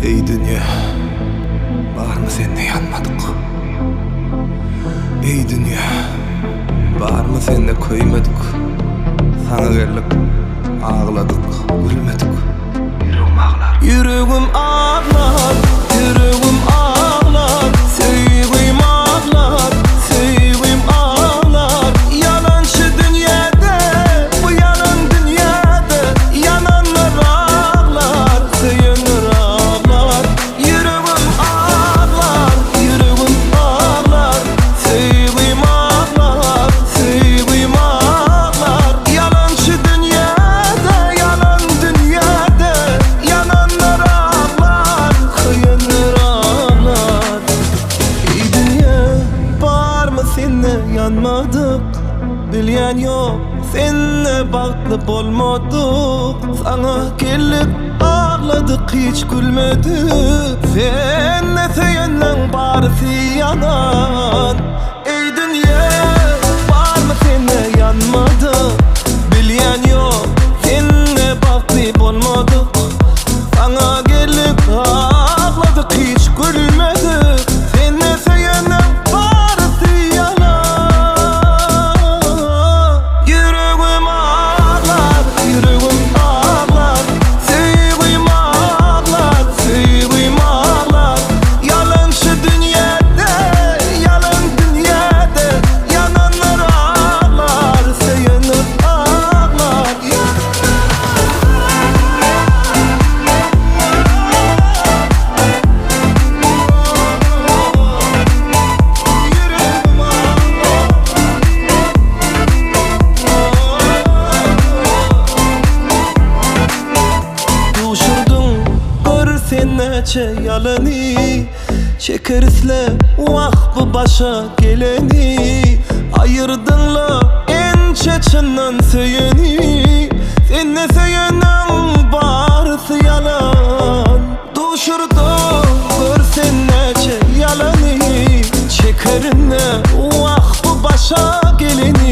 Ey dünya, var mı seninle yanmadık? Ey dünya, var mı seninle koymadık? Sana gelip ağladık, gülmedik. Yüreğim ağlar, yüreğim ağlar, yüreğim ağlar, sevgim ağlar, sevgim ağlar. Yalancı dünyada, bu yalan dünyada yananlar ağlar, sevenler ağlar. Yüreğim ağlar, yüreğim ağlar, sevgim ağlar, sevgim ağlar. Yalancı dünyada, yalan dünyada yananlar ağlar, sevenler ağlar. Ey dünya, var mı seninle yanmadık? Bilyen yok, seninle baklıp olmadık. Sana gelip ağladık, hiç gülmedik. Seninle seyenle barisi yanan. Ey dünya, var mı seninle yanmadık? Bilyen yok, seninle baklıp olmadık. Sana gelip ağladık, hiç gülmedik. Seninle seyenle barisi yanan. Yüreğim ağlar, yüreğim ağlar, sevgim ağlar, sevgim ağlar. Yalancı dünyada, yalan dünyada yananlar ağlar, sevenler ağlar. Düşürdün gör sen neçe yalanı, çekerisle vah bu başa geleni. Ayırdın la en çeçinden seyeni, sen ne seyenen barısı yalan. Düşürdün gör sen neçe yalanı, çekerinle vah bu başa geleni.